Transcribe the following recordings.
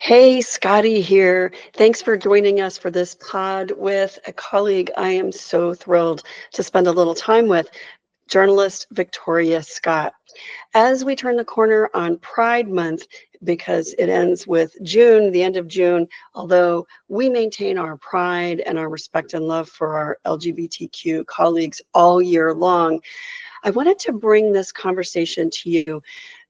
Hey, Scotty here. Thanks for joining us for this pod with a colleague I am so thrilled to spend a little time with, journalist Victoria Scott. As we turn the corner on Pride Month, because it ends with June, the end of June, although we maintain our pride and our respect and love for our LGBTQ colleagues all year long, I wanted to bring this conversation to you,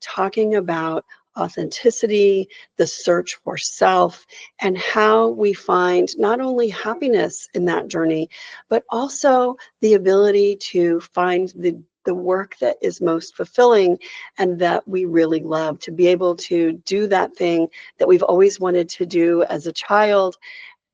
talking about authenticity, the search for self, and how we find not only happiness in that journey, but also the ability to find the work that is most fulfilling and that we really love, to be able to do that thing that we've always wanted to do as a child,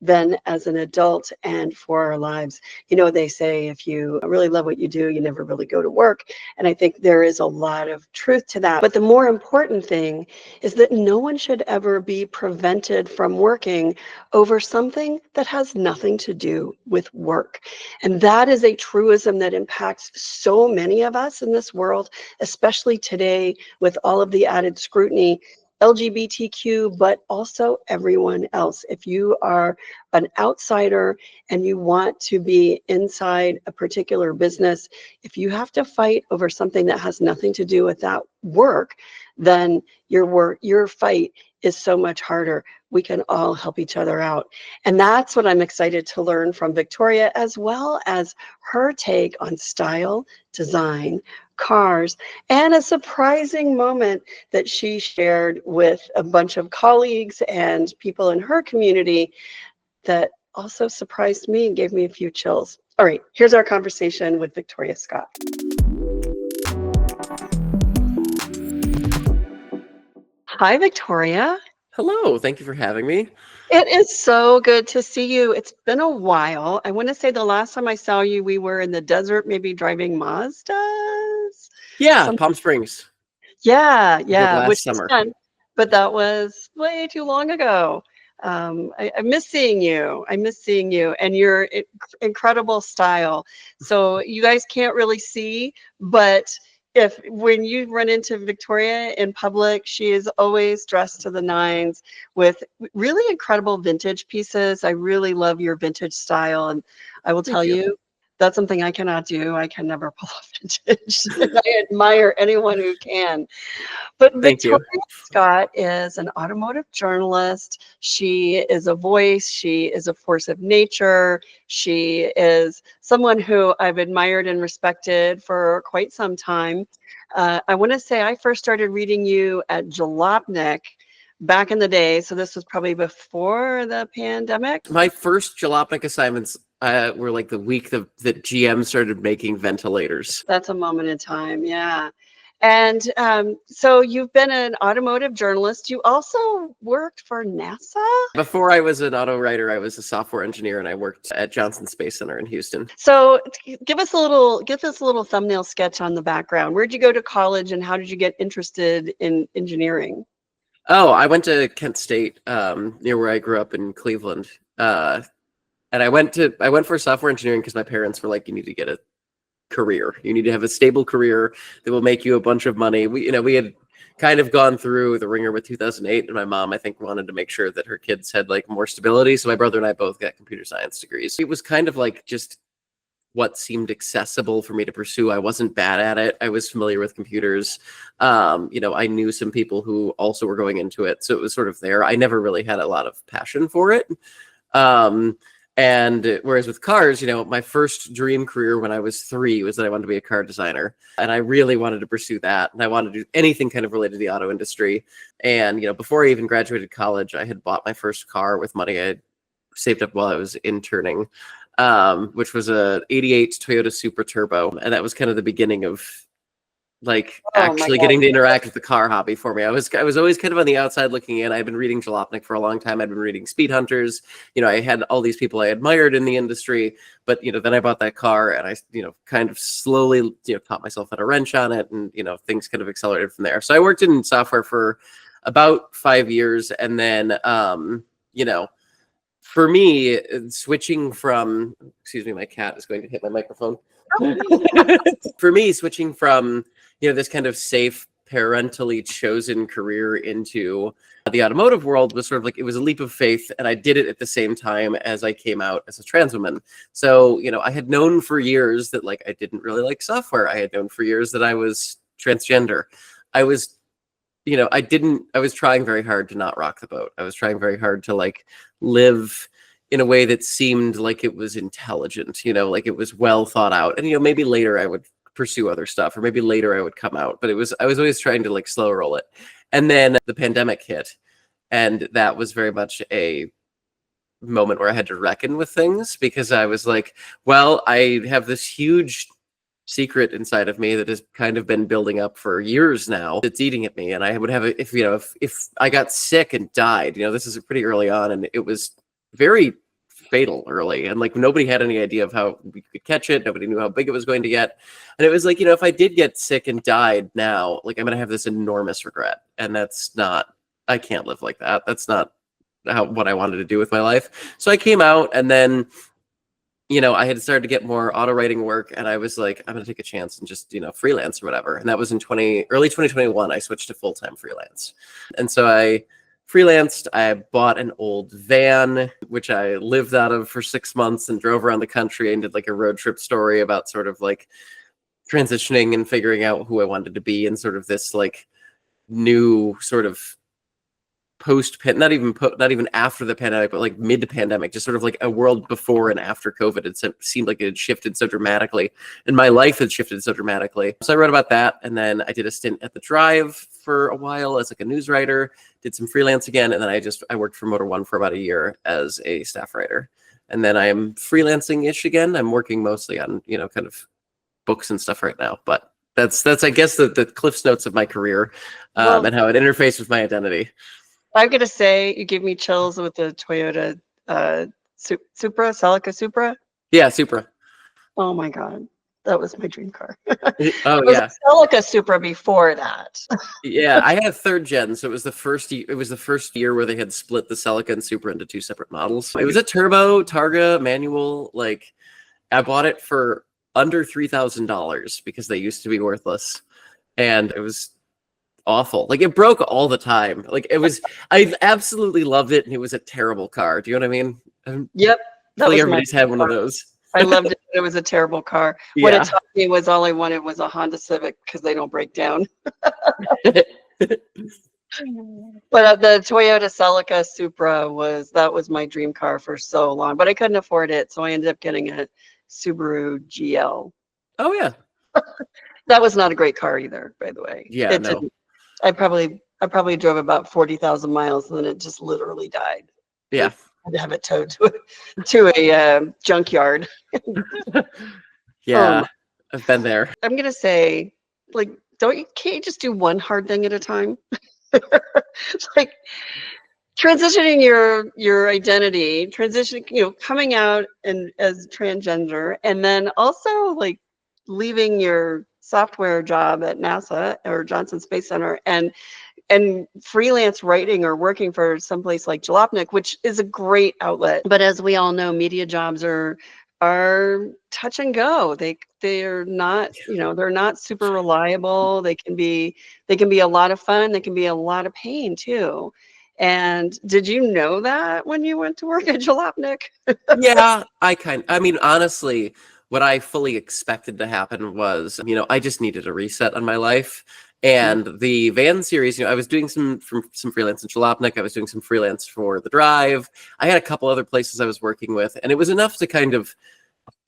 then as an adult, and for our lives. You know, they say if you really love what you do, you never really go to work. And I think there is a lot of truth to that. But the more important thing is that no one should ever be prevented from working over something that has nothing to do with work. And that is a truism that impacts so many of us in this world, especially today with all of the added scrutiny. LGBTQ, but also everyone else. If you are an outsider and you want to be inside a particular business, if you have to fight over something that has nothing to do with that work, then your fight is so much harder. We can all help each other out. And that's what I'm excited to learn from Victoria, as well as her take on style, design, cars, and a surprising moment that she shared with a bunch of colleagues and people in her community that also surprised me and gave me a few chills. All right, here's our conversation with Victoria Scott. Hi, Victoria. Hello, thank you for having me. It is so good to see you. It's been a while. I want to say the last time I saw you, we were in the desert, maybe driving Mazdas. Yeah, Palm Springs. Yeah, which Last was summer. fun, but that was way too long ago. I miss seeing you. I miss seeing you and your incredible style. So you guys can't really see, but when you run into Victoria in public, she is always dressed to the nines with really incredible vintage pieces. I really love your vintage style, and I will tell you, that's something I cannot do. I can never pull off vintage. I admire anyone who can. But Victoria Scott is an automotive journalist. She is a voice. She is a force of nature. She is someone who I've admired and respected for quite some time. I want to say I first started reading you at Jalopnik back in the day. So this was probably before the pandemic. My first Jalopnik assignments were like the week that GM started making ventilators. That's a moment in time, yeah. And so you've been an automotive journalist. You also worked for NASA? Before I was an auto writer, I was a software engineer, and I worked at Johnson Space Center in Houston. So give us a little thumbnail sketch on the background. Where'd you go to college, and how did you get interested in engineering? Oh, I went to Kent State, near where I grew up in Cleveland. And I went for software engineering because my parents were like, you need to get a career. You need to have a stable career that will make you a bunch of money. We had kind of gone through the ringer with 2008, and my mom, I think, wanted to make sure that her kids had like more stability. So my brother and I both got computer science degrees. It was kind of like just what seemed accessible for me to pursue. I wasn't bad at it. I was familiar with computers. I knew some people who also were going into it. So it was sort of there. I never really had a lot of passion for it. And whereas with cars, my first dream career when I was 3 was that I wanted to be a car designer. And I really wanted to pursue that. And I wanted to do anything kind of related to the auto industry. And, before I even graduated college, I had bought my first car with money I had saved up while I was interning, which was a '88 Toyota Supra Turbo. And that was kind of the beginning of actually getting to interact with the car hobby for me. I was always kind of on the outside looking in. I'd been reading Jalopnik for a long time. I'd been reading Speed Hunters. I had all these people I admired in the industry, but then I bought that car, and I kind of slowly taught myself how to wrench on it, and things kind of accelerated from there. So I worked in software for about 5 years, and then for me, switching from, excuse me, my cat is going to hit my microphone. For me, switching from this kind of safe parentally chosen career into the automotive world was sort of like, it was a leap of faith, and I did it at the same time as I came out as a trans woman. So, I had known for years that like I didn't really like software. I had known for years that I was transgender. I was I was trying very hard to not rock the boat. I was trying very hard to like live in a way that seemed like it was intelligent, like it was well thought out. And, maybe later I would pursue other stuff, or maybe later I would come out, but I was always trying to like slow roll it. And then the pandemic hit, and that was very much a moment where I had to reckon with things, because I was like, well, I have this huge secret inside of me that has kind of been building up for years now. It's eating at me, and I would have if I got sick and died, this is pretty early on, and it was very fatal early, and like nobody had any idea of how we could catch it. Nobody knew how big it was going to get, and it was like, if I did get sick and died now, like I'm gonna have this enormous regret, and I can't live like that. That's not what I wanted to do with my life. So I came out, and then I had started to get more auto writing work, and I was like, I'm gonna take a chance and just freelance or whatever. And that was in early 2021. I switched to full-time freelance, and so I freelanced. I bought an old van, which I lived out of for 6 months, and drove around the country and did like a road trip story about sort of like transitioning and figuring out who I wanted to be in sort of this like new sort of not even after the pandemic, but like mid pandemic, just sort of like a world before and after COVID. It seemed like it had shifted so dramatically, and my life had shifted so dramatically. So I wrote about that, and then I did a stint at the Drive for a while as like a news writer, did some freelance again, and then I worked for Motor One for about a year as a staff writer. And then I am freelancing-ish again. I'm working mostly on, kind of books and stuff right now, but that's I guess the Cliff's Notes of my career, and how it interfaced with my identity. I'm going to say you gave me chills with the Toyota Supra, Celica Supra. Yeah, Supra. Oh my God. That was my dream car. Oh, it was yeah. a Celica Supra before that. Yeah, I had third gen, so it was the first year where they had split the Celica and Supra into two separate models. It was a turbo Targa manual. Like, I bought it for under $3,000 because they used to be worthless, and it was awful. Like, it broke all the time. Like, I absolutely loved it, and it was a terrible car. Do you know what I mean? Yep. Everybody's had one of those. I loved it. It was a terrible car. Yeah. What it taught me was all I wanted was a Honda Civic, because they don't break down. But the Toyota Celica Supra was my dream car for so long, but I couldn't afford it, so I ended up getting a Subaru GL. Oh yeah. That was not a great car either, by the way. Yeah, it no. Didn't. I probably drove about 40,000 miles, and then it just literally died. Yeah. I had to have it towed to a junkyard. Yeah, I've been there. I'm gonna say, like, can't you just do one hard thing at a time? It's like transitioning your identity, coming out and as transgender, and then also like leaving your software job at NASA or Johnson Space Center and freelance writing or working for someplace like Jalopnik, which is a great outlet. But as we all know, media jobs are touch and go. They're not, they're not super reliable. They can be a lot of fun. They can be a lot of pain too. And did you know that when you went to work at Jalopnik? Yeah, I mean, honestly, what I fully expected to happen was, I just needed a reset on my life. And the van series, I was doing some freelance in Jalopnik. I was doing some freelance for the Drive. I had a couple other places I was working with, and it was enough to kind of,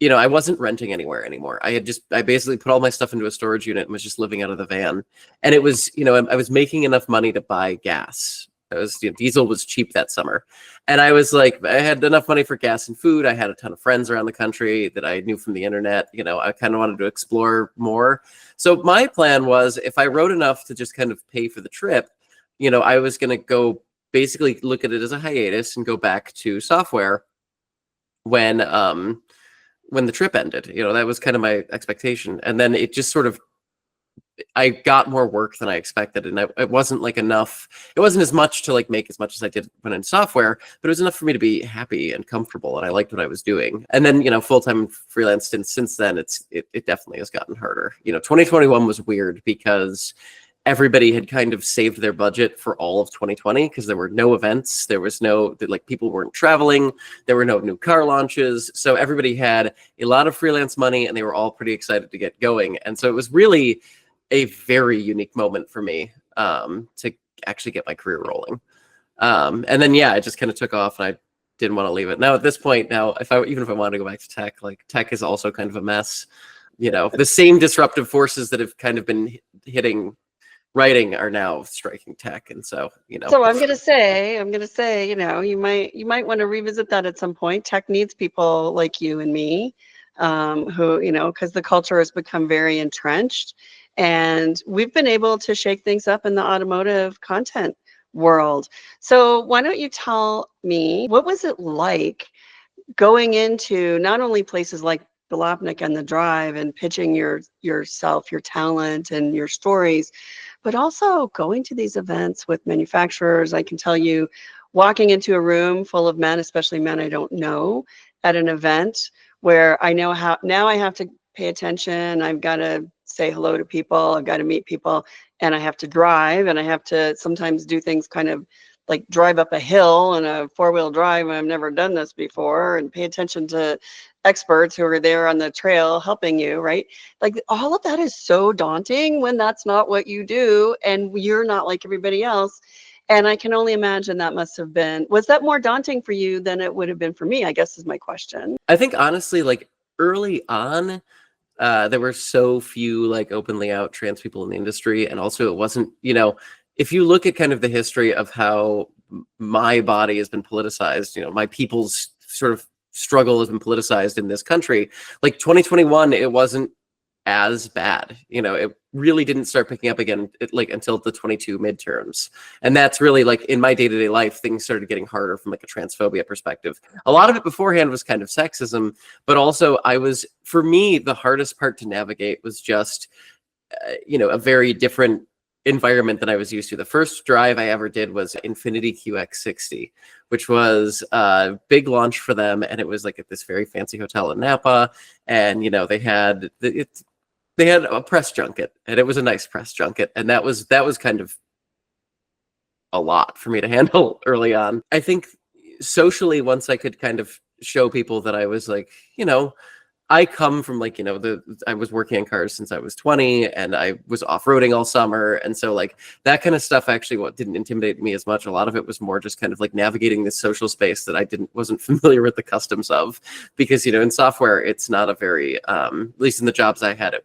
I wasn't renting anywhere anymore. I basically put all my stuff into a storage unit and was just living out of the van. And it was, I was making enough money to buy gas. Diesel was cheap that summer. And I was like, I had enough money for gas and food. I had a ton of friends around the country that I knew from the internet. I kind of wanted to explore more. So my plan was, if I wrote enough to just kind of pay for the trip, I was going to go basically look at it as a hiatus and go back to software when the trip ended. That was kind of my expectation. And then it just sort of, I got more work than I expected, and it wasn't like enough. It wasn't as much to like make as much as I did when in software, but it was enough for me to be happy and comfortable, and I liked what I was doing. And then, full-time freelance, and since then, it definitely has gotten harder. 2021 was weird because everybody had kind of saved their budget for all of 2020 because there were no events. There was no, like, people weren't traveling. There were no new car launches. So everybody had a lot of freelance money and they were all pretty excited to get going. And so it was really a very unique moment for me to actually get my career rolling. And then, yeah, I just kind of took off and I didn't want to leave it. Now, at this point, now, even if I wanted to go back to tech, like, tech is also kind of a mess. You know, the same disruptive forces that have kind of been hitting writing are now striking tech. And so, you know. So I'm gonna say, you know, you might want to revisit that at some point. Tech needs people like you and me, who, you know, because the culture has become very entrenched, and we've been able to shake things up in the automotive content world. So why don't you tell me, what was it like going into not only places like Balopnik and the Drive and pitching yourself, your talent and your stories, but also going to these events with manufacturers? I can tell you, walking into a room full of men, especially men I don't know, at an event where I know how, now I have to pay attention, I've got to say hello to people, I've got to meet people, and I have to drive, and I have to sometimes do things kind of like drive up a hill in a four-wheel drive. I've never done this before, and pay attention to experts who are there on the trail helping you, right? Like, all of that is so daunting when that's not what you do and you're not like everybody else. And I can only imagine that must have been, was that more daunting for you than it would have been for me, I guess is my question. I think honestly, like, early on, there were so few like openly out trans people in the industry. And also it wasn't, you know, if you look at kind of the history of how my body has been politicized, you know, my people's sort of struggle has been politicized in this country, like 2021, it wasn't as bad. You know, it really didn't start picking up again like until the 22 midterms. And that's really like in my day-to-day life, things started getting harder from like a transphobia perspective. A lot of it beforehand was kind of sexism, but also for me, the hardest part to navigate was just, you know, a very different environment than I was used to. The first drive I ever did was Infiniti QX60, which was a big launch for them. And it was like at this very fancy hotel in Napa. And, you know, they had a press junket, and it was a nice press junket. And that was kind of a lot for me to handle early on. I think socially, once I could kind of show people that I was like, you know, I come from like, you know, I was working on cars since I was 20 and I was off-roading all summer. And so like that kind of stuff actually didn't intimidate me as much. A lot of it was more just kind of like navigating this social space that I wasn't familiar with the customs of, because, you know, in software, it's not a very, at least in the jobs I had,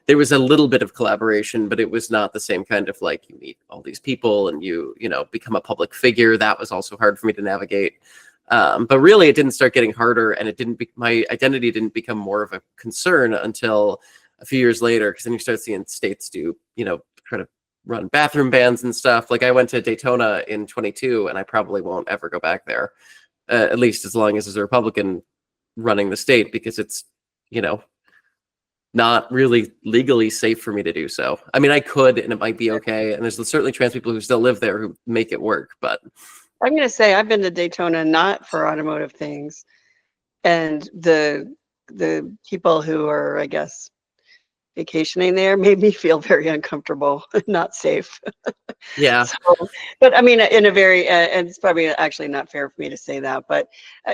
there was a little bit of collaboration, but it was not the same kind of like you meet all these people and you know, become a public figure. That was also hard for me to navigate. But really, it didn't start getting harder, and my identity didn't become more of a concern until a few years later, because then you start seeing states do, you know, try to run bathroom bans and stuff. Like I went to Daytona in 22, and I probably won't ever go back there, at least as long as there's a Republican running the state, because it's, you know, not really legally safe for me to do so. I mean, I could, and it might be okay. And there's certainly trans people who still live there who make it work, but I'm going to say I've been to Daytona not for automotive things, and the people who are, I guess, vacationing there made me feel very uncomfortable, not safe. yeah. So, but I mean, in a very, and it's probably actually not fair for me to say that, but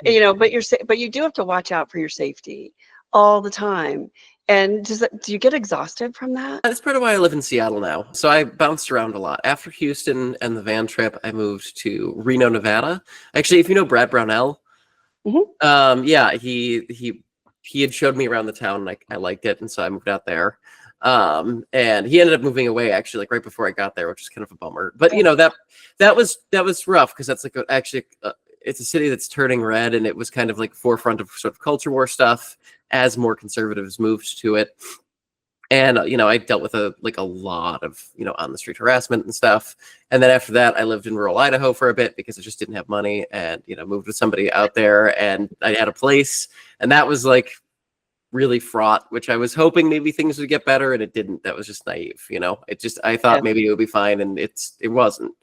you know, but you do have to watch out for your safety all the time. And do you get exhausted from that? That's part of why I live in Seattle now. So I bounced around a lot. After Houston and the van trip, I moved to Reno, Nevada. Actually, if you know Brad Brownell, yeah, he had showed me around the town, and I liked it, and so I moved out there. And he ended up moving away actually like right before I got there, which is kind of a bummer. But you know, that was rough, because that's like it's a city that's turning red, and it was kind of like forefront of sort of culture war stuff as more conservatives moved to it. And you know, I dealt with a lot of, you know, on the street harassment and stuff. And then after that, I lived in rural Idaho for a bit because I just didn't have money, and you know, moved with somebody out there, and I had a place, and that was like really fraught, which I was hoping maybe things would get better, and it didn't. That was just naive, you know. I thought maybe it would be fine, and it wasn't.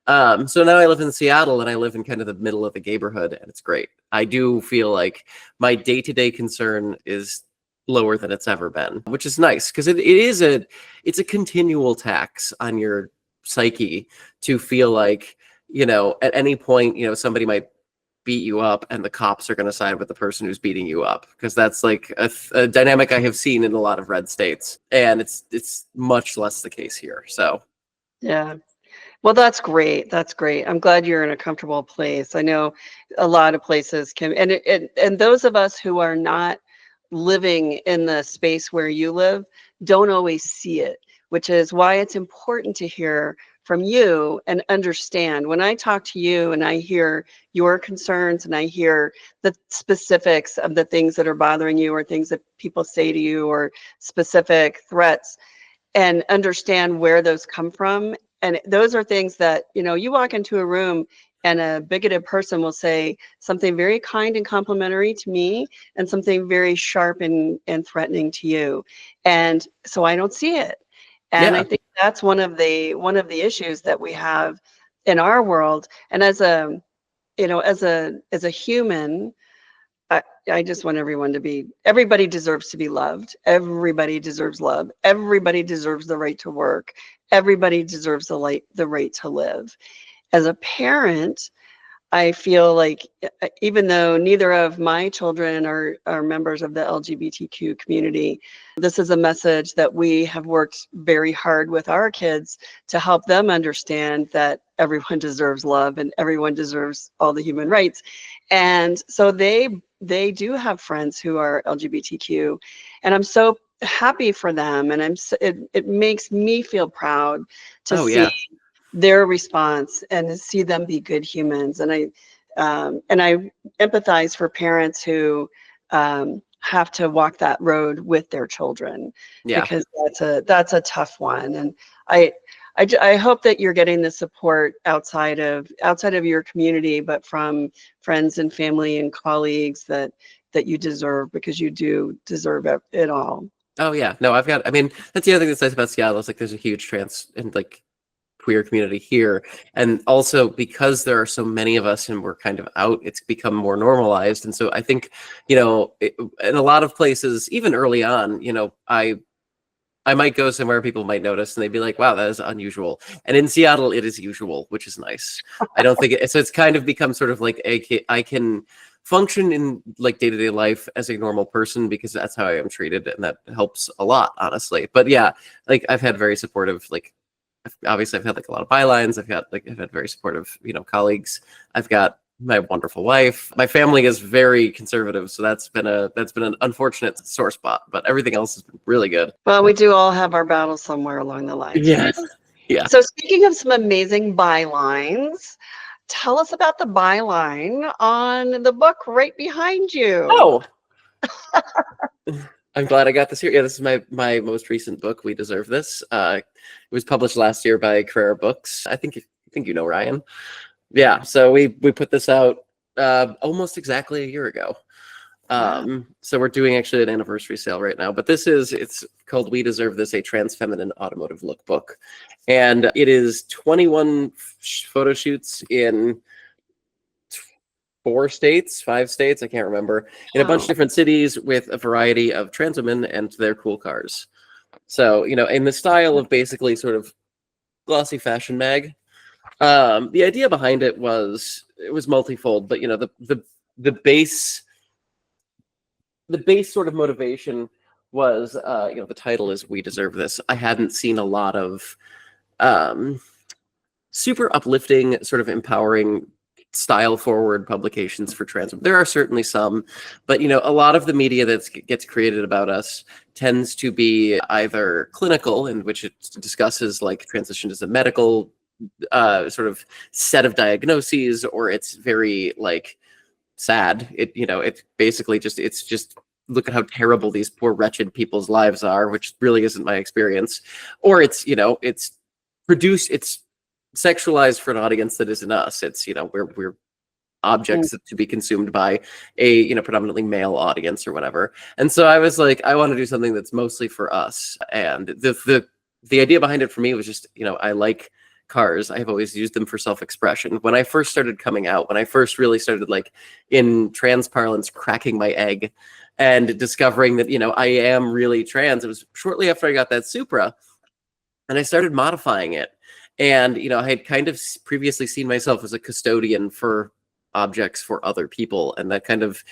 So now I live in Seattle, and I live in kind of the middle of the neighborhood, and it's great. I do feel like my day-to-day concern is lower than it's ever been, which is nice because it's a continual tax on your psyche to feel like, at any point, somebody might beat you up and the cops are going to side with the person who's beating you up, because that's like a dynamic I have seen in a lot of red states, and it's much less the case here. So Yeah. Well, that's great. That's great. I'm glad you're in a comfortable place. I know a lot of places can, and those of us who are not living in the space where you live don't always see it, which is why it's important to hear from you and understand. When I talk to you and I hear your concerns and I hear the specifics of the things that are bothering you or things that people say to you or specific threats, and understand where those come from. And those are things that, you walk into a room and a bigoted person will say something very kind and complimentary to me and something very sharp and threatening to you. And so I don't see it. And yeah, I think that's one of the issues that we have in our world. And as a human, I just want everybody deserves to be loved. Everybody deserves love. Everybody deserves the right to work. Everybody deserves the right to live. As a parent, I feel like even though neither of my children are members of the LGBTQ community, this is a message that we have worked very hard with our kids to help them understand that everyone deserves love and everyone deserves all the human rights. And so they do have friends who are LGBTQ, and I'm so happy for them. And it makes me feel proud to oh see yeah, their response and to see them be good humans. And I empathize for parents who have to walk that road with their children, yeah. because that's a tough one. And I hope that you're getting the support outside of your community, but from friends and family and colleagues that you deserve, because you do deserve it all. Oh yeah, no, I mean, that's the other thing that's nice about Seattle is like there's a huge trans and like queer community here, and also because there are so many of us and we're kind of out, it's become more normalized. And so I think, in a lot of places, even early on, I might go somewhere people might notice and they'd be like, wow, that is unusual. And in Seattle, it is usual, which is nice. I don't think so it's kind of become sort of like I can function in like day-to-day life as a normal person because that's how I am treated, and that helps a lot, honestly. But yeah, like I've had very supportive, like obviously I've had like a lot of bylines. I've had very supportive, colleagues. I've got my wonderful wife. My family is very conservative, so that's been an unfortunate sore spot, but everything else has been really good. Well, we do all have our battles somewhere along the lines, Yeah. right? Yeah. So speaking of some amazing bylines, tell us about the byline on the book right behind you. Oh, I'm glad I got this here. Yeah, this is my most recent book, We Deserve This. It was published last year by Carrera Books. I think Ryan. Yeah, so we put this out almost exactly a year ago. So we're doing actually an anniversary sale right now, but it's called We Deserve This, a Transfeminine Automotive Lookbook. And it is 21 photo shoots in 5 states, I can't remember, in a bunch of different cities with a variety of trans women and their cool cars. So, in the style of basically sort of glossy fashion mag. The idea behind it was multifold, but the base sort of motivation was the title is We Deserve This. I hadn't seen a lot of super uplifting, sort of empowering, style forward publications for trans. There are certainly some, but a lot of the media that gets created about us tends to be either clinical, in which it discusses like transition as a medical sort of set of diagnoses, or it's very like sad. It's basically it's just look at how terrible these poor wretched people's lives are, which really isn't my experience. Or it's sexualized for an audience that isn't us. It's we're objects to be consumed by a predominantly male audience or whatever. And so I was like, I want to do something that's mostly for us. And the idea behind it for me was just I like cars. I've always used them for self-expression. When I first started coming out, when I first really started, like, in trans parlance, cracking my egg and discovering that, I am really trans, it was shortly after I got that Supra, and I started modifying it. And, I had kind of previously seen myself as a custodian for objects for other people, and that kind of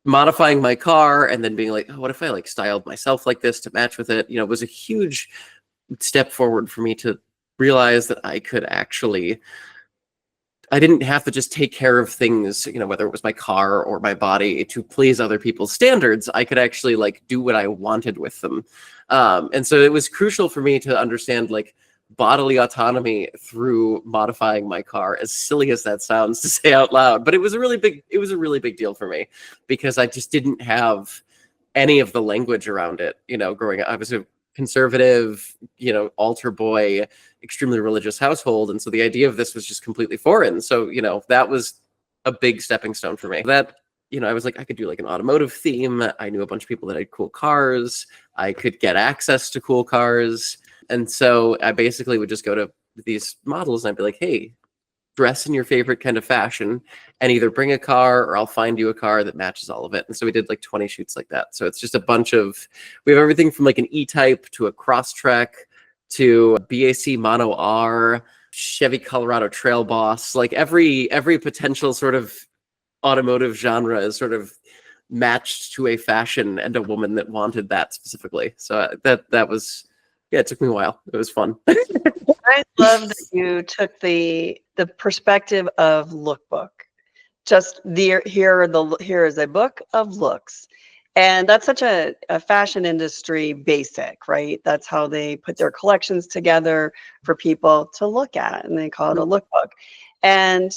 modifying my car and then being like, oh, what if I like styled myself like this to match with it, was a huge step forward for me to realize that I didn't have to just take care of things, whether it was my car or my body, to please other people's standards. I could actually like do what I wanted with them. And so it was crucial for me to understand like bodily autonomy through modifying my car, as silly as that sounds to say out loud. But it was a really big deal for me, because I just didn't have any of the language around it. Growing up, I was a conservative, altar boy, extremely religious household. And so the idea of this was just completely foreign. So, that was a big stepping stone for me. That, I was like, I could do like an automotive theme. I knew a bunch of people that had cool cars. I could get access to cool cars. And so I basically would just go to these models and I'd be like, hey, dress in your favorite kind of fashion and either bring a car or I'll find you a car that matches all of it. And so we did like 20 shoots like that. So it's just a bunch of, we have everything from like an E-Type to a Crosstrek to a BAC Mono R, Chevy Colorado Trail Boss. Like every potential sort of automotive genre is sort of matched to a fashion and a woman that wanted that specifically. So that was, yeah, it took me a while. It was fun. I love that you took the perspective of lookbook. Just here is a book of looks. And that's such a fashion industry basic, right? That's how they put their collections together for people to look at, and they call it a lookbook. And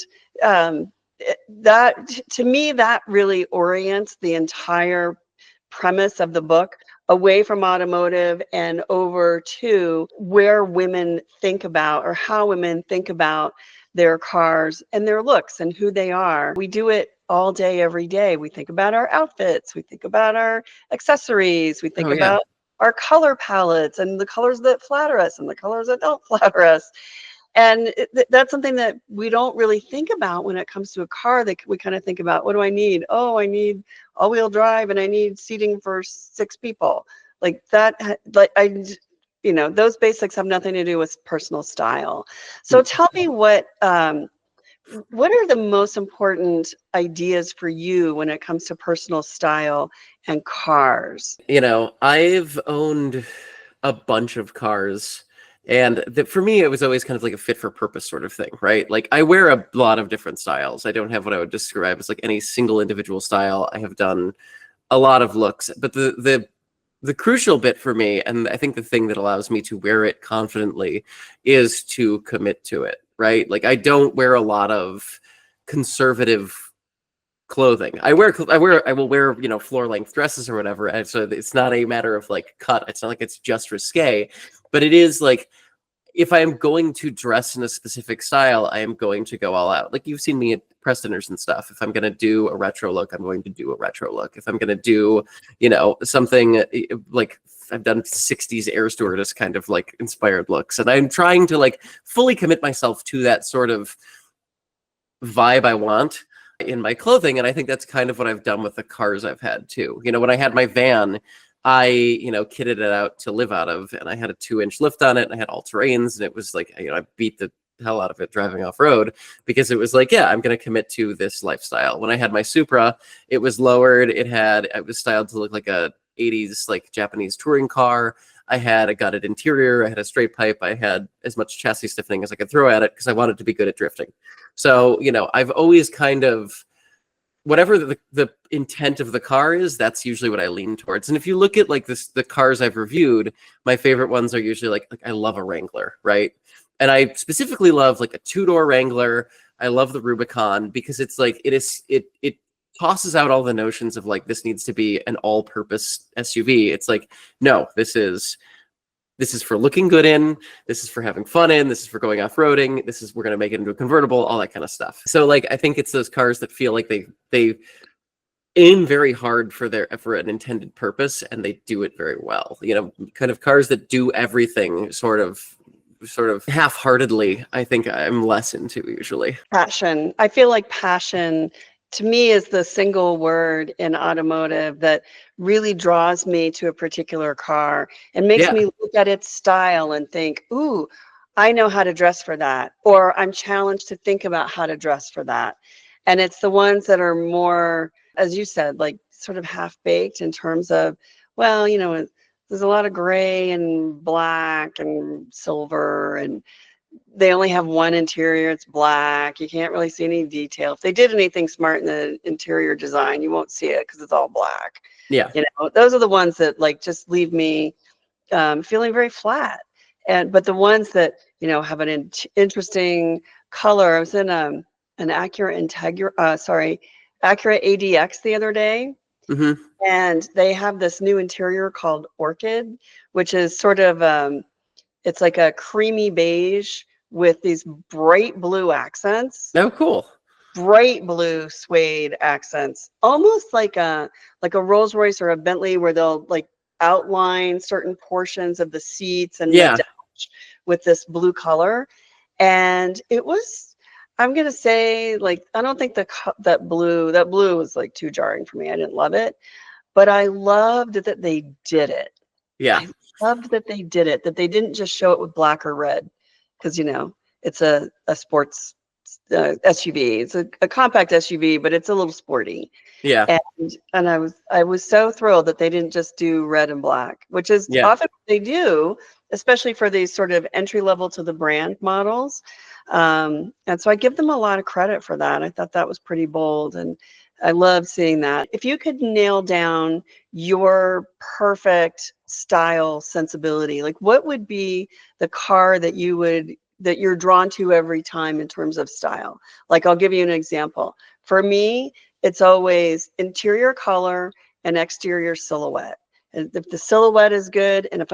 that, to me, that really orients the entire premise of the book away from automotive and over to where women think about, or how women think about their cars and their looks and who they are. We do it all day, every day. We think about our outfits, we think about our accessories, we think about our color palettes and the colors that flatter us and the colors that don't flatter us. And that's something that we don't really think about when it comes to a car. That we kind of think about, what do I need? Oh, I need all-wheel drive and I need seating for 6 people. Like that, like those basics have nothing to do with personal style. So tell me what are the most important ideas for you when it comes to personal style and cars? I've owned a bunch of cars. And for me, it was always kind of like a fit for purpose sort of thing, right? Like I wear a lot of different styles. I don't have what I would describe as like any single individual style. I have done a lot of looks, but the crucial bit for me, and I think the thing that allows me to wear it confidently, is to commit to it, right? Like I don't wear a lot of conservative clothing. I will wear, floor length dresses or whatever. And so it's not a matter of like cut. It's not like it's just risque, but it is like, if I am going to dress in a specific style, I am going to go all out. Like you've seen me at press dinners and stuff. If I'm going to do a retro look, I'm going to do a retro look. If I'm going to do, something like, I've done 60s air stewardess kind of like inspired looks. And I'm trying to like fully commit myself to that sort of vibe I want in my clothing. And I think that's kind of what I've done with the cars I've had too. When I had my van, I, kitted it out to live out of, and I had a 2-inch lift on it, and I had all terrains, and it was like, I beat the hell out of it driving off road, because it was like, yeah, I'm going to commit to this lifestyle. When I had my Supra, it was lowered. It was styled to look like a 80s, like Japanese touring car. I had a gutted interior. I had a straight pipe. I had as much chassis stiffening as I could throw at it, because I wanted to be good at drifting. So, I've always kind of, whatever the intent of the car is, that's usually what I lean towards. And if you look at like the cars I've reviewed, my favorite ones are usually like I love a Wrangler, right? And I specifically love like a 2-door Wrangler. I love the Rubicon, because it's like it tosses out all the notions of like this needs to be an all-purpose SUV. It's like, no, this is for looking good in, this is for having fun in, this is for going off-roading, we're going to make it into a convertible, all that kind of stuff. So like, I think it's those cars that feel like they aim very hard for an intended purpose, and they do it very well. Kind of cars that do everything sort of sort of half-heartedly, I think I'm less into usually. Passion. I feel like passion to me is the single word in automotive that really draws me to a particular car and makes Yeah. me look at its style and think, ooh, I know how to dress for that. Or I'm challenged to think about how to dress for that. And it's the ones that are more, as you said, like sort of half baked in terms of, well, there's a lot of gray and black and silver, and they only have one interior. It's black. You can't really see any detail. If they did anything smart in the interior design, you won't see it because it's all black. Yeah. Those are the ones that like just leave me feeling very flat. But the ones that have an interesting color. I was in an Acura Acura ADX the other day, Mm-hmm. and they have this new interior called Orchid, which is sort of it's like a creamy beige with these bright blue accents, Oh, cool. bright blue suede accents, almost like a Rolls Royce or a Bentley, where they'll like outline certain portions of the seats and the Yeah. dash with this blue color. And it was, I'm gonna say, like, I don't think that blue was like too jarring for me. I didn't love it, but I loved that they did it. Yeah. I loved that they did it, that they didn't just show it with black or red, because it's a sports SUV. It's a compact SUV, but it's a little sporty. Yeah. And I was so thrilled that they didn't just do red and black, which is Yeah. often what they do, especially for these sort of entry level to the brand models. And so I give them a lot of credit for that. I thought that was pretty bold, and I love seeing that. If you could nail down your perfect style sensibility, like what would be the car that you're drawn to every time in terms of style? Like, I'll give you an example. For me, it's always interior color and exterior silhouette. And if the silhouette is good, and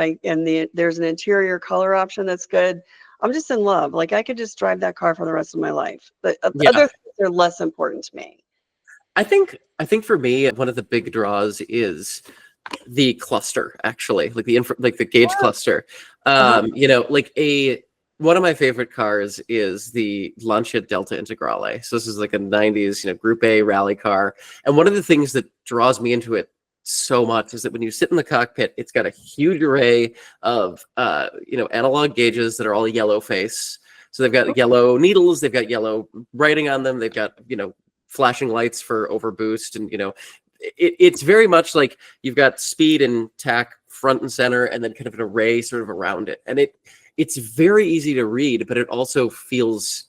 there's an interior color option that's good, I'm just in love. Like, I could just drive that car for the rest of my life. But Yeah. other things are less important to me. I think for me, one of the big draws is the cluster, actually, like the gauge cluster. Uh-huh. One of my favorite cars is the Lancia Delta Integrale. So this is like a 90s, Group A rally car. And one of the things that draws me into it so much is that when you sit in the cockpit, it's got a huge array of analog gauges that are all yellow face. So they've got yellow needles, they've got yellow writing on them, they've got flashing lights for overboost, and it's very much like you've got speed and tack front and center, and then kind of an array sort of around it. And it's very easy to read, but it also feels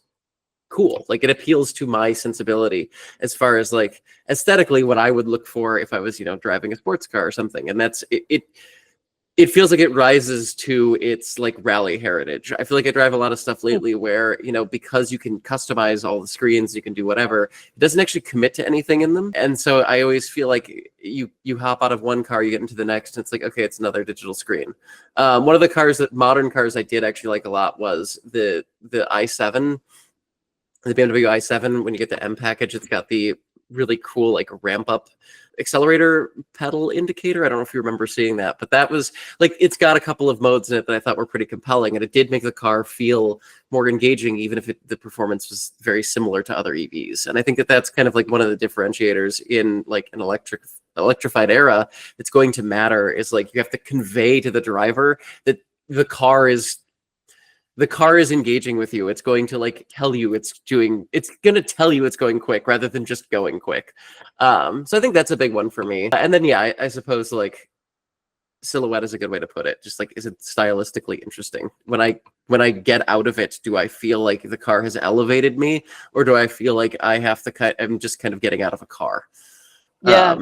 cool. Like, it appeals to my sensibility as far as like aesthetically what I would look for if I was driving a sports car or something. And that's it feels like it rises to its like rally heritage. I feel like I drive a lot of stuff lately where, because you can customize all the screens, you can do whatever, it doesn't actually commit to anything in them. And so I always feel like you hop out of one car, you get into the next, and it's like, okay, it's another digital screen. One of the modern cars I did actually like a lot was the i7, the BMW i7. When you get the M package, it's got the really cool like ramp up accelerator pedal indicator. I don't know if you remember seeing that, but that was like, it's got a couple of modes in it that I thought were pretty compelling, and it did make the car feel more engaging, even if the performance was very similar to other EVs. And I think that that's kind of like one of the differentiators in like an electrified era that's going to matter, is like you have to convey to the driver that the car is engaging with you. It's going to like tell you it's going to tell you it's going quick rather than just going quick. So I think that's a big one for me. And then, yeah, I suppose like silhouette is a good way to put it. Just like, is it stylistically interesting? When I get out of it, do I feel like the car has elevated me, or do I feel like I'm just kind of getting out of a car? Yeah.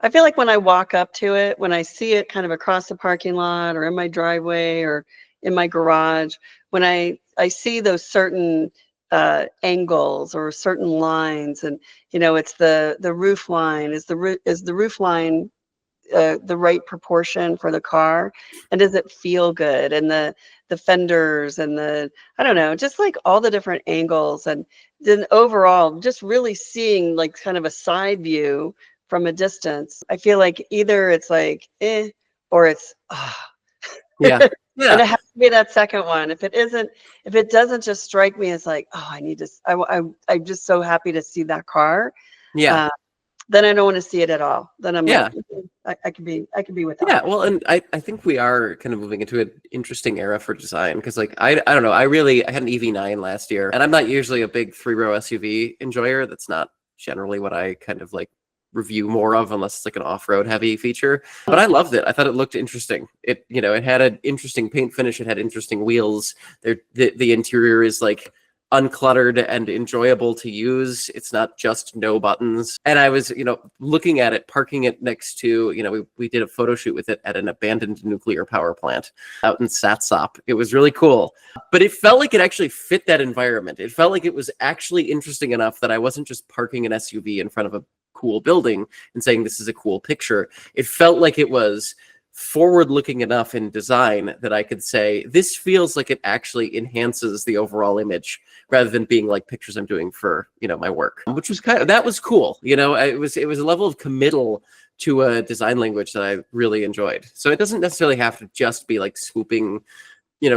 I feel like when I walk up to it, when I see it kind of across the parking lot or in my driveway or in my garage, when I see those certain angles or certain lines, and it's the roof line. Is the roof line the right proportion for the car, and does it feel good? And the fenders and I don't know, just like all the different angles, and then overall just really seeing like kind of a side view from a distance. I feel like either it's like or it's Yeah. And Yeah. it has to be that second one. If it doesn't just strike me as like, oh, I need to, I'm just so happy to see that car. Yeah. Uh, then I don't want to see it at all. Then I'm Yeah. like, I can be without Yeah, it. well, and I think we are kind of moving into an interesting era for design because, like, I don't know, I had an EV9 last year, and I'm not usually a big three-row SUV enjoyer. That's not generally what I kind of like review more of, unless it's like an off-road heavy feature. But I loved it. I thought it looked interesting. It had an interesting paint finish. It had interesting wheels. The interior is like uncluttered and enjoyable to use. It's not just no buttons. And I was, looking at it, parking it next to, we did a photo shoot with it at an abandoned nuclear power plant out in Satsop. It was really cool. But it felt like it actually fit that environment. It felt like it was actually interesting enough that I wasn't just parking an SUV in front of a cool building and saying this is a cool picture. It felt like it was forward looking enough in design that I could say this feels like it actually enhances the overall image rather than being like pictures I'm doing for my work, which was that was cool. It was a level of committal to a design language that I really enjoyed. So it doesn't necessarily have to just be like swooping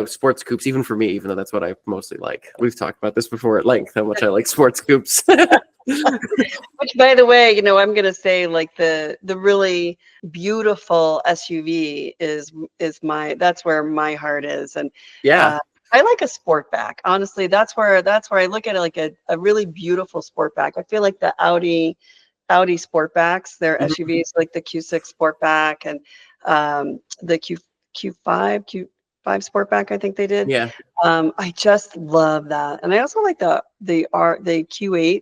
sports coupes, even for me, even though that's what I mostly like. We've talked about this before at length, how much I like sports coupes. Which, by the way, I'm going to say like the really beautiful SUV is that's where my heart is. And Yeah. I like a sportback. Honestly, that's where I look at it, like a really beautiful sportback. I feel like the Audi sportbacks, their Mhm. SUVs, like the Q6 sportback and the Q5 sportback, I think they did. Yeah. I just love that. And I also like the Q8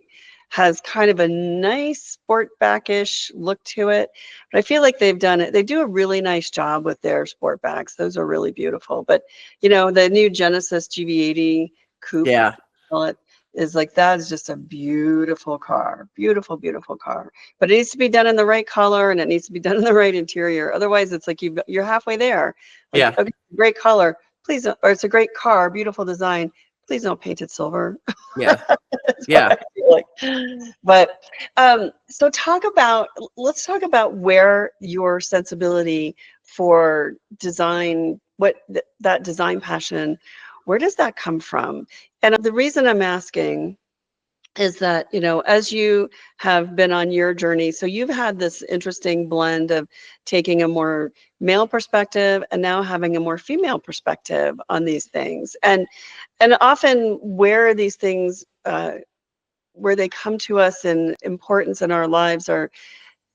has kind of a nice sportback-ish look to it. But I feel like they do a really nice job with their sportbacks. Those are really beautiful. But the new Genesis GV80 coupe, Yeah. is like, that is just a beautiful car. Beautiful, beautiful car. But it needs to be done in the right color and it needs to be done in the right interior. Otherwise, it's like you're halfway there. Like, Yeah. okay, great color. Please don't, or it's a great car, beautiful design. Please don't paint it silver. Yeah. That's what Yeah. I feel like. But so let's talk about where your sensibility for design, that design passion, where does that come from? And the reason I'm asking is that, as you have been on your journey, so you've had this interesting blend of taking a more male perspective and now having a more female perspective on these things. And often where these things, where they come to us in importance in our lives, are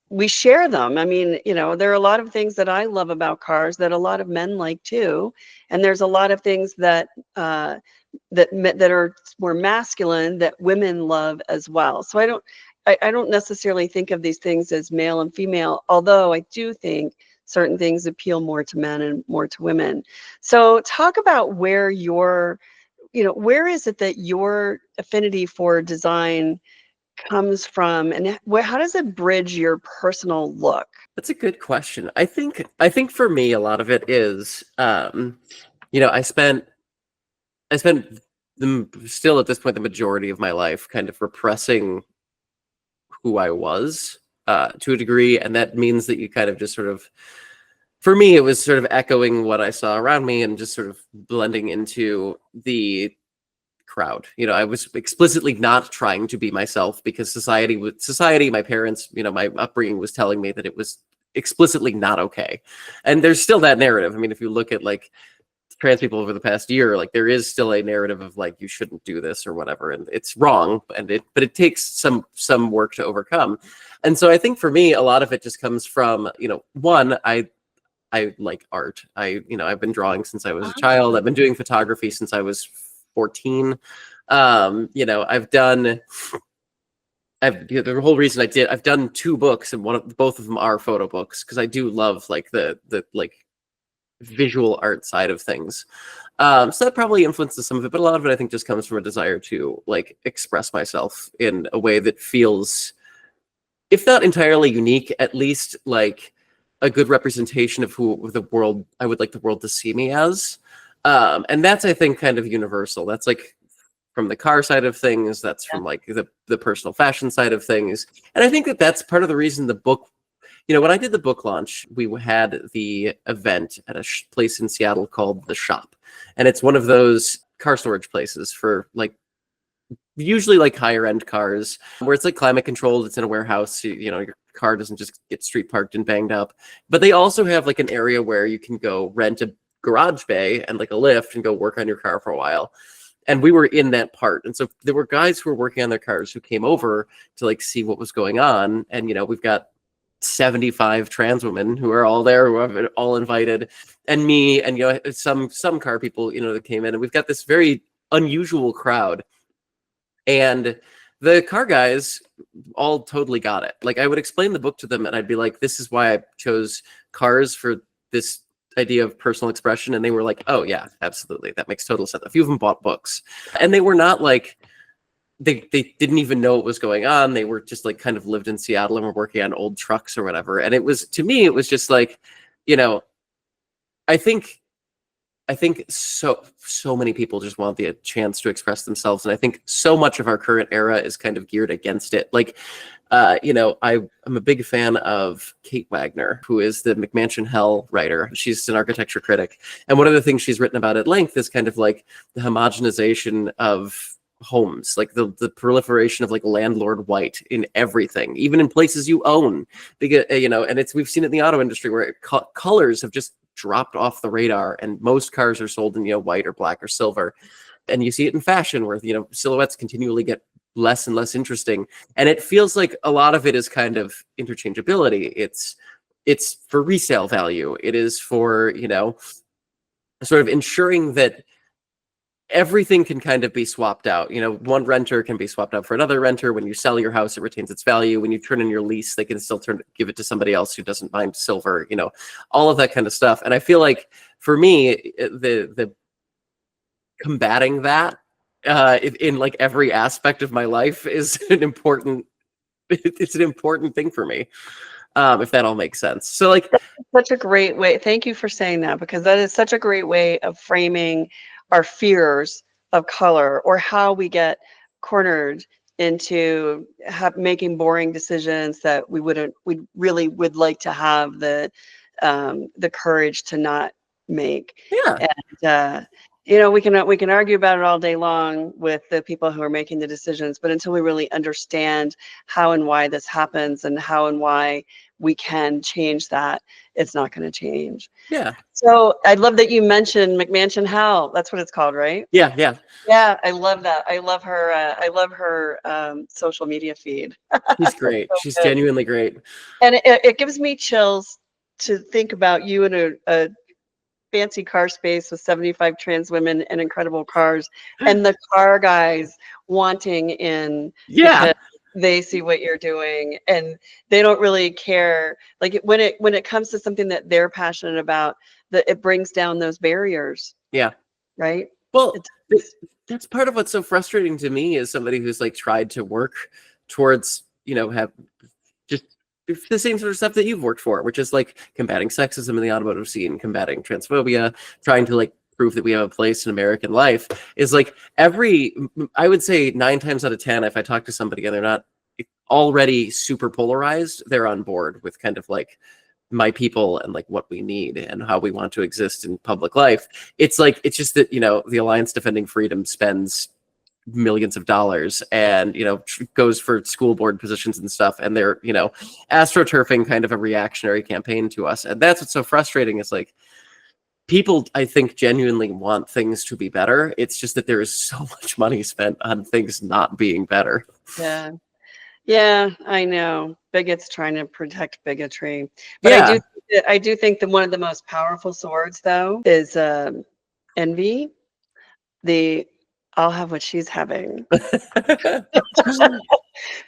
we share them. I mean, there are a lot of things that I love about cars that a lot of men like too, and there's a lot of things that that are more masculine that women love as well. So I don't necessarily think of these things as male and female, although I do think certain things appeal more to men and more to women. So talk about where where is it that your affinity for design comes from, and how does it bridge your personal look? That's a good question. I think for me, a lot of it is, I spent still at this point the majority of my life kind of repressing who I was to a degree, and that means that you kind of just sort of, for me, it was sort of echoing what I saw around me and just sort of blending into the crowd. I was explicitly not trying to be myself because society, my parents, my upbringing was telling me that it was explicitly not okay. And there's still that narrative. I mean, if you look at like trans people over the past year, like there is still a narrative of like you shouldn't do this or whatever, and it's wrong, but it takes some work to overcome. And so I think for me, a lot of it just comes from, one, I like art. I've been drawing since I was a child. I've been doing photography since I was 14. The whole reason I've done 2 books, and both of them are photo books because I do love like the like visual art side of things. So that probably influences some of it, but a lot of it I think just comes from a desire to like express myself in a way that feels, if not entirely unique, at least like a good representation of who I would like the world to see me as. And that's, I think, kind of universal. That's like from the car side of things. That's from like the personal fashion side of things. And I think that that's part of the reason the book when I did the book launch, we had the event at a place in Seattle called The Shop. And it's one of those car storage places for like usually like higher end cars where it's like climate controlled. It's in a warehouse. Your car doesn't just get street parked and banged up. But they also have like an area where you can go rent a garage bay and like a lift and go work on your car for a while. And we were in that part. And so there were guys who were working on their cars who came over to like see what was going on. And, we've got 75 trans women who are all there, who are all invited, and me, and, some car people, that came in. And we've got this very unusual crowd. And the car guys all totally got it. Like I would explain the book to them and I'd be like, this is why I chose cars for this idea of personal expression. And they were like, oh yeah, absolutely. That makes total sense. A few of them bought books and they were not like, they didn't even know what was going on. They were just like kind of lived in Seattle and were working on old trucks or whatever. And it was, to me, it was just like, I think so many people just want the chance to express themselves. And I think so much of our current era is kind of geared against it. Like, I'm a big fan of Kate Wagner, who is the McMansion Hell writer. She's an architecture critic. And one of the things she's written about at length is kind of like the homogenization of homes, like the proliferation of like landlord white in everything, even in places you own. Because, and we've seen it in the auto industry where colors have just dropped off the radar and most cars are sold in white or black or silver. And you see it in fashion where silhouettes continually get less and less interesting, and it feels like a lot of it is kind of interchangeability. It's for resale value. It is for sort of ensuring that everything can kind of be swapped out. One renter can be swapped out for another renter. When you sell your house, it retains its value. When you turn in your lease, they can still give it to somebody else who doesn't mind silver, all of that kind of stuff. And I feel like for me, the combating that in like every aspect of my life is it's an important thing for me. If that all makes sense. So like, that's such a great way. Thank you for saying that, because that is such a great way of framing our fears of color, or how we get cornered into making boring decisions that we really would like to have the courage to not make. yeah. And we can argue about it all day long with the people who are making the decisions, but until we really understand how and why this happens and how and why we can change that, it's not going to change. Yeah. So I love that you mentioned McMansion Hell. That's what it's called, right? Yeah. Yeah. Yeah, I love that. I love her social media feed. She's great. So She's good. genuinely great. And it gives me chills to think about you in a fancy car space with 75 trans women and incredible cars, and the car guys wanting in. Yeah. Because they see what you're doing and they don't really care. Like when it comes to something that they're passionate about, that it brings down those barriers. Yeah. Right. Well, that's part of what's so frustrating to me as somebody who's like tried to work towards, have just the same sort of stuff that you've worked for, which is like combating sexism in the automotive scene, combating transphobia, trying to like prove that we have a place in American life. Is like I would say 9 times out of 10, if I talk to somebody and they're not already super polarized, they're on board with kind of like my people and like what we need and how we want to exist in public life. It's just that, the Alliance Defending Freedom spends millions of dollars and, goes for school board positions and stuff. And they're, astroturfing kind of a reactionary campaign to us. And that's what's so frustrating is like, people, I think, genuinely want things to be better. It's just that there is so much money spent on things not being better. Yeah. Yeah, I know. Bigots trying to protect bigotry. But Yeah. I do think that one of the most powerful swords, though, is envy. I'll have what she's having.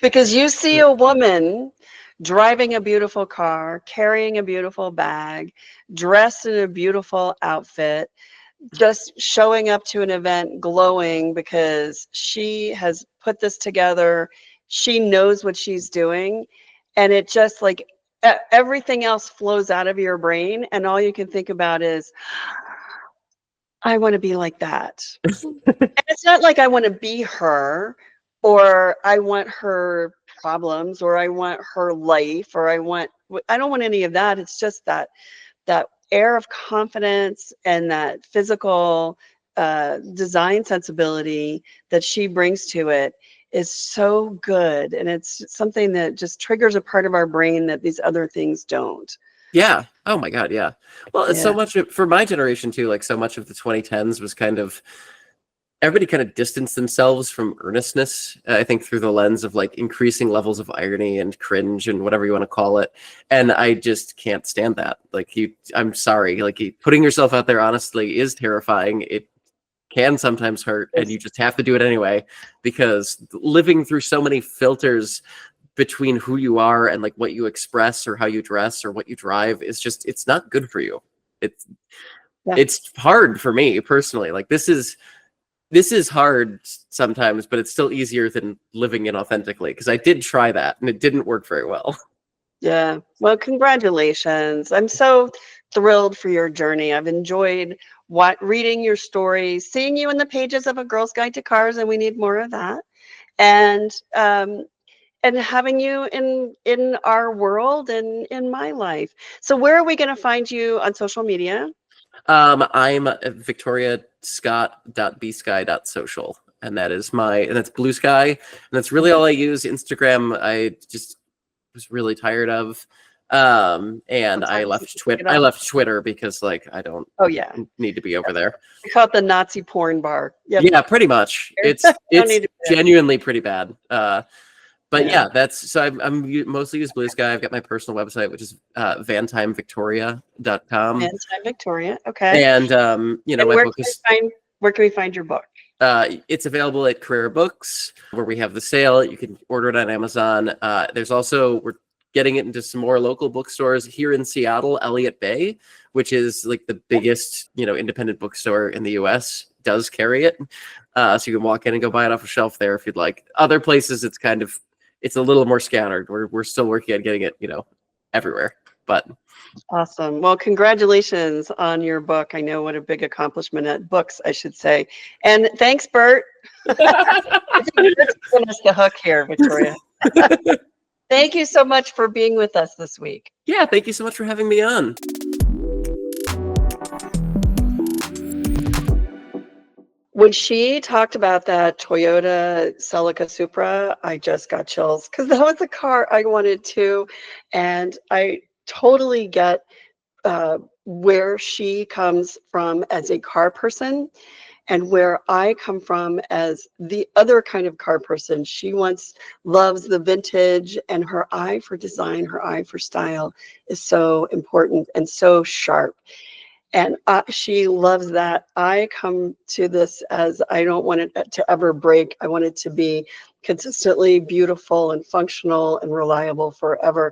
Because you see a woman driving a beautiful car, carrying a beautiful bag, dressed in a beautiful outfit, just showing up to an event glowing because she has put this together. She knows what she's doing. And it just like everything else flows out of your brain. And all you can think about is, I want to be like that. And it's not like I want to be her, or I want her problems, or I want her life, or I want I don't want any of that. It's just that air of confidence and that physical design sensibility that she brings to it is so good. And it's something that just triggers a part of our brain that these other things don't. Yeah. Oh my God. Yeah. Well, it's so much for my generation too. Like so much of the 2010s was kind of everybody kind of distanced themselves from earnestness, I think, through the lens of like increasing levels of irony and cringe and whatever you want to call it. And I just can't stand that. Like I'm sorry, like putting yourself out there honestly is terrifying. It can sometimes hurt, and you just have to do it anyway, because living through so many filters between who you are and like what you express or how you dress or what you drive is just, it's not good for you. It's hard for me personally. Like this is hard sometimes, but it's still easier than living inauthentically, because I did try that and it didn't work very well. Yeah. Well, congratulations. I'm so thrilled for your journey. I've enjoyed reading your stories, seeing you in the pages of A Girl's Guide to Cars, and we need more of that. And having you in our world and in my life. So where are we going to find you on social media? I'm victoriascott.bsky.social, and that's Blue Sky, and that's really all I use. Instagram I just was really tired of, and I left Twitter because like I don't need to be over there. We call it the Nazi porn bar. Yeah, pretty much. It's genuinely pretty bad. But yeah, I'm mostly use Blue Sky. I've got my personal website, which is vantimevictoria.com. Vantime Victoria, okay. And my book is. Where can we find your book? It's available at Career Books, where we have the sale. You can order it on Amazon. There's also, we're getting it into some more local bookstores here in Seattle. Elliott Bay, which is like the biggest, independent bookstore in the U.S., does carry it. So you can walk in and go buy it off a shelf there if you'd like. Other places, it's a little more scattered. We're still working on getting it, everywhere. But awesome. Well, congratulations on your book. I know what a big accomplishment at books, I should say. And thanks, Bert. I think Bert's giving us the hook here, Victoria. Thank you so much for being with us this week. Yeah, thank you so much for having me on. When she talked about that Toyota Celica Supra, I just got chills, because that was a car I wanted too. And I totally get where she comes from as a car person and where I come from as the other kind of car person. She loves the vintage, and her eye for design, her eye for style is so important and so sharp. And she loves that. I come to this as I don't want it to ever break. I want it to be consistently beautiful and functional and reliable forever.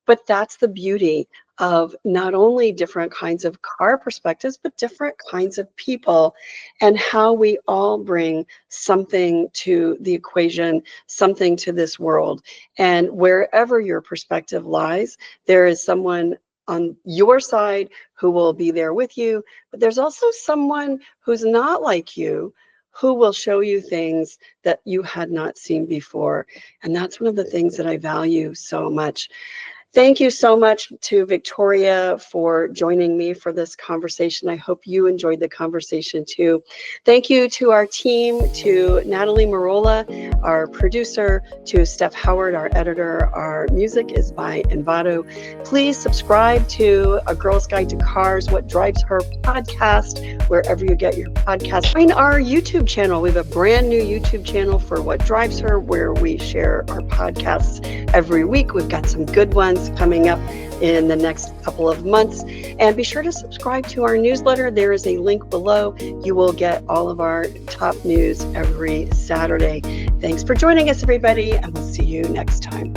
But that's the beauty of not only different kinds of car perspectives, but different kinds of people, and how we all bring something to the equation, something to this world. And wherever your perspective lies, there is someone on your side who will be there with you, but there's also someone who's not like you, who will show you things that you had not seen before. And that's one of the things that I value so much. Thank you so much to Victoria for joining me for this conversation. I hope you enjoyed the conversation too. Thank you to our team, to Natalie Marola, our producer, to Steph Howard, our editor. Our music is by Envato. Please subscribe to A Girl's Guide to Cars, What Drives Her podcast, wherever you get your podcast. Find our YouTube channel. We have a brand new YouTube channel for What Drives Her, where we share our podcasts every week. We've got some good ones coming up in the next couple of months. And be sure to subscribe to our newsletter. There is a link below. You will get all of our top news every Saturday. Thanks for joining us, everybody, and we'll see you next time.